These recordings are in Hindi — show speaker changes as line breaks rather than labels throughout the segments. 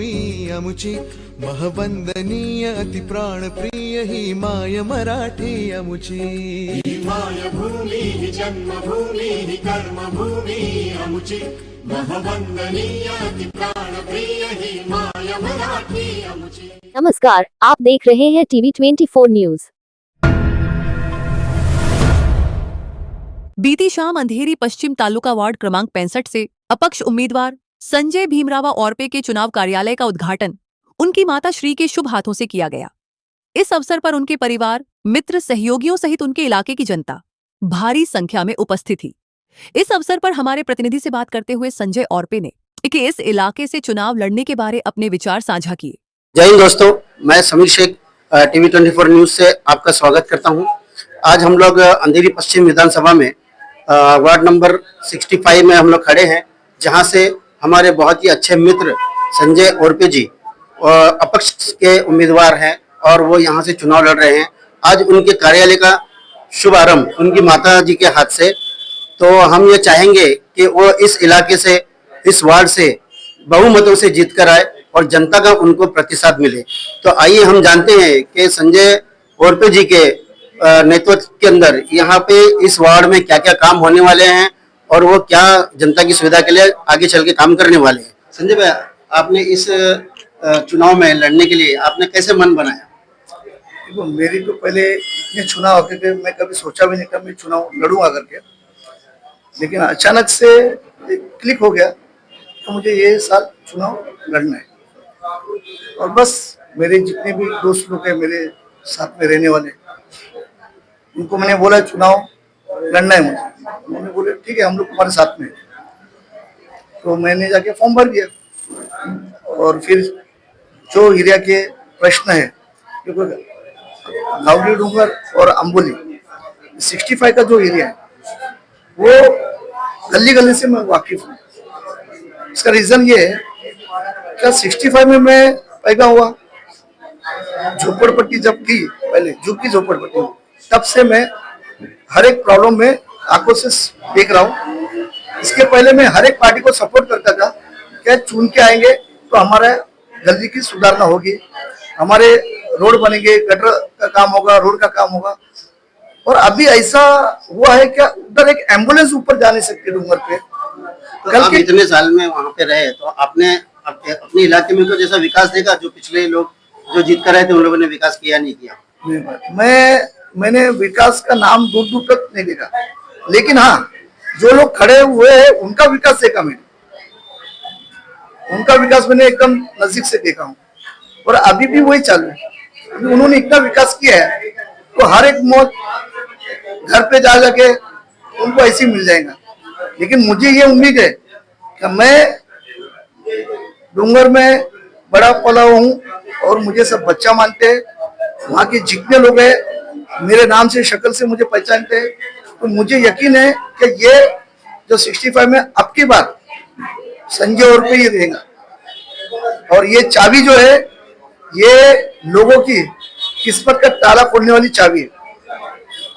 भूमी अमुची महवंदनीय अति प्राण प्रिय ही माय मराठी अमुची।
ही माय भूमी ही जन्मभूमी ही कर्मभूमी अमुची महवंदनीय अति प्राण प्रिय ही माय मराठी अमुची।
नमस्कार, आप देख रहे हैं टीवी 24 न्यूज।
बीती शाम अंधेरी पश्चिम तालुका वार्ड क्रमांक 65 से अपक्ष उम्मीदवार संजय भीमरावा औरपे के चुनाव कार्यालय का उद्घाटन उनकी माता श्री के शुभ हाथों से किया गया। इस अवसर पर उनके परिवार, मित्र, सहयोगियों सहित उनके इलाके की जनता भारी संख्या में उपस्थित थी। इस अवसर पर हमारे प्रतिनिधि से बात करते हुए संजय औरपे ने इस इलाके से चुनाव लड़ने के बारे अपने विचार साझा किए।
जय हिंद दोस्तों, मैं समीर शेख टीवी 24 न्यूज से आपका स्वागत करता हूं। आज हम लोग अंधेरी पश्चिम विधानसभा में वार्ड नंबर 65 में हम लोग खड़े हैं, जहां से हमारे बहुत ही अच्छे मित्र संजय औरपे जी अपक्ष के उम्मीदवार हैं और वो यहां से चुनाव लड़ रहे हैं। आज उनके कार्यालय का शुभारंभ उनकी माता जी के हाथ से, तो हम ये चाहेंगे कि वो इस इलाके से, इस वार्ड से बहुमतों से जीत कर आए और जनता का उनको प्रतिसाद मिले। तो आइए हम जानते हैं कि संजय औरपे जी के नेतृत्व के अंदर यहाँ पे इस वार्ड में क्या क्या काम होने वाले हैं और वो क्या जनता की सुविधा के लिए आगे चल के काम करने वाले हैं। संजय भाई, आपने इस चुनाव में लड़ने के लिए आपने कैसे मन बनाया?
देखो, मेरी तो पहले इतने चुनाव के मैं कभी सोचा भी नहीं था मैं चुनाव लड़ूंगा करके, लेकिन अचानक से क्लिक हो गया तो मुझे ये साल चुनाव लड़ना है। और बस मेरे जितने भी दोस्त लोग हैं, मेरे साथ में रहने वाले, उनको मैंने बोला चुनाव लड़ना है मुझे। उन्होंने बोले ठीक है, हम लोग तुम्हारे साथ में। तो मैंने जाके फॉर्म भर दिया और फिर जो एरिया के प्रश्न है, गावली डूंगर और अम्बोली 65 का जो एरिया है वो गली गली से मैं वाकिफ हूँ। इसका रीजन ये है क्या 65 में मैं पैदा हुआ, झोपड़पट्टी जब थी, पहले झुग्गी झोपड़पट्टी, तब से मैं हर एक प्रॉब्लम में आंखों से देख रहा हूँ। इसके पहले मैं हर एक पार्टी को सपोर्ट करता था, क्या चुन के आएंगे तो हमारा गली की सुधारना होगी, हमारे रोड बनेंगे, गटर का काम होगा, रोड का काम होगा। और अभी ऐसा हुआ है क्या उधर एक एम्बुलेंस ऊपर जा नहीं सकती डूंगर पे।
तो आप इतने साल में वहाँ पे रहे तो आपने अपने इलाके में तो जैसा विकास देखा, जो पिछले लोग जो जीत कर रहे थे उन लोगों ने विकास किया नहीं किया?
मैंने विकास का नाम दूर दूर तक नहीं देखा, लेकिन हाँ, जो लोग खड़े हुए हैं उनका विकास देखा मैंने, उनका विकास मैंने एकदम नजदीक से देखा हूँ। और अभी भी वही चालू है। उन्होंने इतना विकास किया है तो हर एक मौत घर पे जा जाके उनको ऐसे मिल जाएगा। लेकिन मुझे ये उम्मीद है कि मैं डूंगर में बड़ा पला हूँ और मुझे सब बच्चा मानते हैं। वहाँ के जितने लोग हैं मेरे नाम से, शक्ल से मुझे पहचानते हैं। तो मुझे यकीन है कि ये जो 65 में अब की बार संजय औरपे ही रहेगा। और ये चाबी जो है ये लोगों की किस्मत का ताला खोलने वाली चाबी है।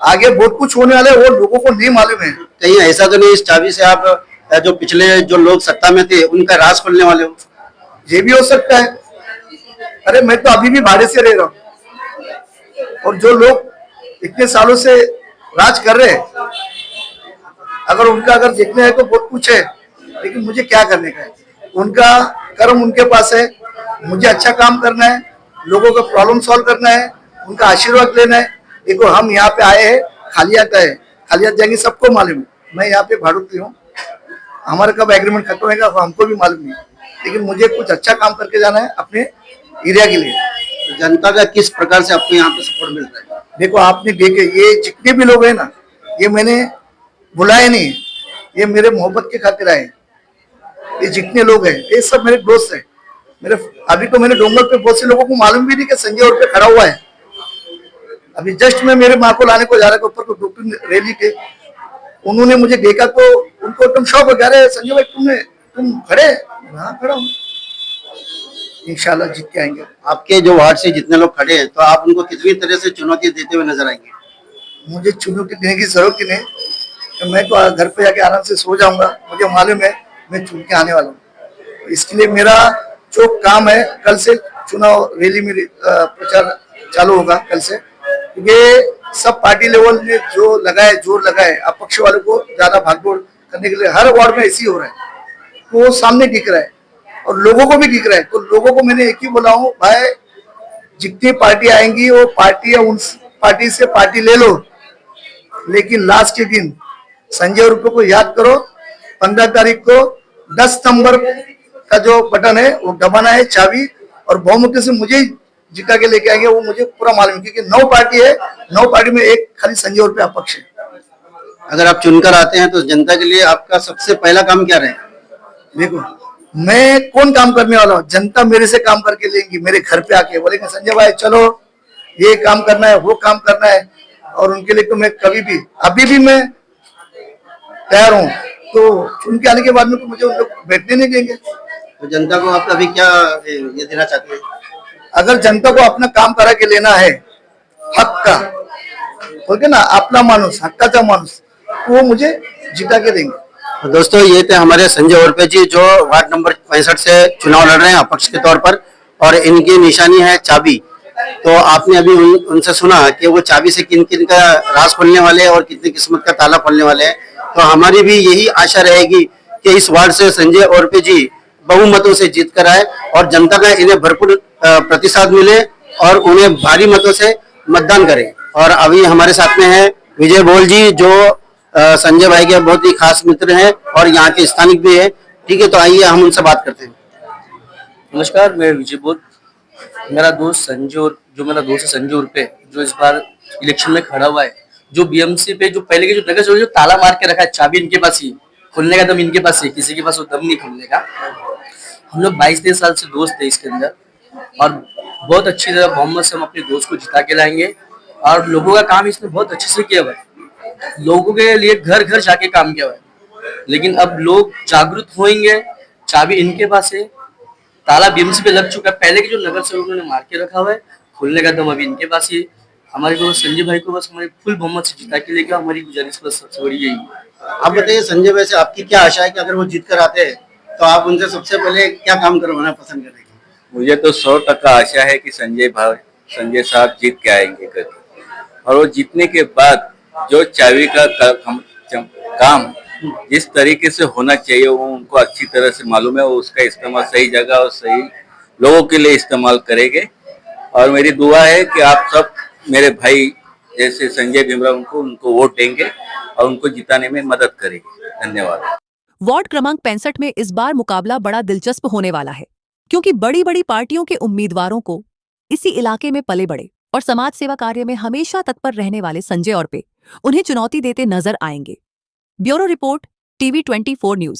आगे बहुत कुछ होने वाला है, वो लोगों को नहीं मालूम है।
कहीं ऐसा तो नहीं इस चाबी से आप जो पिछले जो लोग सत्ता में थे उनका राज खोलने वाले हो?
ये भी हो सकता है। अरे मैं तो अभी भी भाड़े से रह रहा हूँ और जो लोग इतने सालों से राज कर रहे हैं, अगर उनका देखना है तो बहुत कुछ है, लेकिन मुझे क्या करने का है? उनका कर्म उनके पास है, मुझे अच्छा काम करना है, लोगों का प्रॉब्लम सॉल्व करना है, उनका आशीर्वाद लेना है। देखो, हम यहाँ पे आए हैं, खालियात आए, खालियात जाएंगे सबको मालूम है। मैं यहाँ पे भाड़ूती हूँ, हमारा कब एग्रीमेंट खत्म होगा हमको भी मालूम नहीं, लेकिन मुझे कुछ अच्छा काम करके जाना है अपने एरिया के लिए।
तो जनता का किस प्रकार से आपको यहाँ पे सपोर्ट मिल रहा है?
देखो, आपने देखे ये जितने भी लोग हैं ना, ये मैंने बुलाए नहीं, ये मेरे मोहब्बत के खातिर आए। ये जितने लोग हैं ये सब मेरे दोस्त हैं। मेरे अभी तो मैंने डोंगर पे बहुत से लोगों को मालूम भी नहीं कि संजय औरपे खड़ा हुआ है। अभी जस्ट मैं मेरे माँ को लाने को जा रहा था ऊपर को डॉक्टर रैली के, उन्होंने मुझे देखा तो उनको एकदम शौक हो गया, अरे संजय भाई तुम खड़े? हाँ खड़ा हूँ, इंशाल्लाह जीत के आएंगे।
आपके जो वार्ड से जितने लोग खड़े हैं तो आप उनको कितनी तरह से चुनौती देते हुए नजर आएंगे?
मुझे चुनौती देने की जरूरत ही नहीं, तो मैं तो घर पे जाके आराम से सो जाऊंगा। मुझे मालूम है मैं चुन के आने वाला हूँ। इसके लिए मेरा जो काम है कल से चुनाव रैली में प्रचार चालू होगा कल से। ये सब पार्टी लेवल में जो लगाए जोर लगाए अपक्ष वालों को ज्यादा भागदौड़ करने के लिए हर वार्ड में ऐसे ही हो रहा है, तो वो सामने दिख रहा है और लोगों को भी दिख रहा है। तो लोगों को मैंने एक ही बोला हूँ, भाई जितनी पार्टी आएंगी वो पार्टी उन पार्टी से पार्टी ले लो, लेकिन लास्ट के दिन संजय उर्फ को याद करो। 15 तारीख को 10 नंबर का जो बटन है वो दबाना है चाबी, और बहुमुखी से मुझे जिता के लेके आएंगे, वो मुझे पूरा मालूम है क्योंकि 9 पार्टी है, 9 पार्टी में एक खाली संजय उर्फ अपक्ष है।
अगर आप चुनकर आते हैं तो जनता के लिए आपका सबसे पहला काम क्या रहेगा?
देखो, मैं कौन काम करने वाला हूँ, जनता मेरे से काम करके लेंगी। मेरे घर पे आके बोलेंगे संजय भाई चलो ये काम करना है, वो काम करना है, और उनके लिए तो मैं कभी भी अभी भी मैं तैयार हूँ। तो चुन के आने के बाद में तो मुझे उन लोग बैठने नहीं देंगे।
तो जनता को आप अभी क्या ये देना चाहते हैं?
अगर जनता को अपना काम करा के लेना है, हक का, बोलते ना अपना मानुस हक्काचा मानुस, वो मुझे जिता के देंगे।
तो दोस्तों ये थे हमारे संजय उर्फ जी, जो वार्ड नंबर 65 से चुनाव लड़ रहे हैं अपक्ष के तौर पर, और इनकी निशानी है चाबी। तो आपने अभी उनसे सुना कि वो चाबी से किन किन का राज खोलने वाले हैं और कितनी किस्मत का ताला खोलने वाले हैं। तो हमारी भी यही आशा रहेगी कि इस वार्ड से संजय उर्फ जी बहुमतों से जीत कर आए और जनता का इन्हें भरपूर प्रतिसाद मिले और उन्हें भारी मतों से मतदान करें। और अभी हमारे साथ में है विजय बोल जी, जो संजय भाई के बहुत ही खास मित्र हैं और यहाँ के स्थानिक भी है। ठीक है, तो आइए हम उनसे बात करते हैं।
नमस्कार, मैं विजय बोल। मेरा दोस्त संजय उर्फ जो इस बार इलेक्शन में खड़ा हुआ है, जो बीएमसी पे जो पहले के जो नगर जो ताला मार के रखा है, चाबी इनके पास ही, खुलने का दम इनके पास है, किसी के पास वो दम नहीं खुलने का। हम लोग 22-23 साल से दोस्त है इसके अंदर, और बहुत अच्छी तरह बहुमत से हम अपने दोस्त को जिता के लाएंगे। और लोगों का काम इसने बहुत अच्छे से किया हुआ है, लोगों के लिए घर घर जाके काम किया हुआ है। लेकिन अब लोग जागरूक होंगे, चाबी इनके पास है, ताला बीएमसी पे लग चुका है, पहले के जो नगर सेवकों ने मार के रखा हुआ है, खुलने का दम अभी इनके पास ही है। हमारे को संजय भाई को बस हमारे फुल बहुमत से जिता के लेकर हमारी गुजारिश बस सबसे बड़ी यही है।
आप बताइए संजय भाई से आपकी क्या आशा है कि अगर वो जीत कर आते हैं तो आप उनसे सबसे पहले क्या काम करवाना पसंद करेंगे?
मुझे तो 100% आशा है कि संजय साहब जीत के आएंगे करके, और वो जीतने के बाद जो चाबी का काम जिस तरीके से होना चाहिए वो उनको अच्छी तरह से मालूम है, वो उसका इस्तेमाल सही जगह और सही लोगों के लिए इस्तेमाल करेंगे। और मेरी दुआ है कि आप सब मेरे भाई जैसे संजय भीमराव उनको वोट देंगे और उनको जिताने में मदद करेंगे। धन्यवाद।
वार्ड क्रमांक 65 में इस बार मुकाबला बड़ा दिलचस्प होने वाला है, क्योंकि बड़ी बड़ी पार्टियों के उम्मीदवारों को इसी इलाके में पले बड़े और समाज सेवा कार्य में हमेशा तत्पर रहने वाले संजय उर्फ उन्हें चुनौती देते नजर आएंगे। Bureau report, TV 24 news.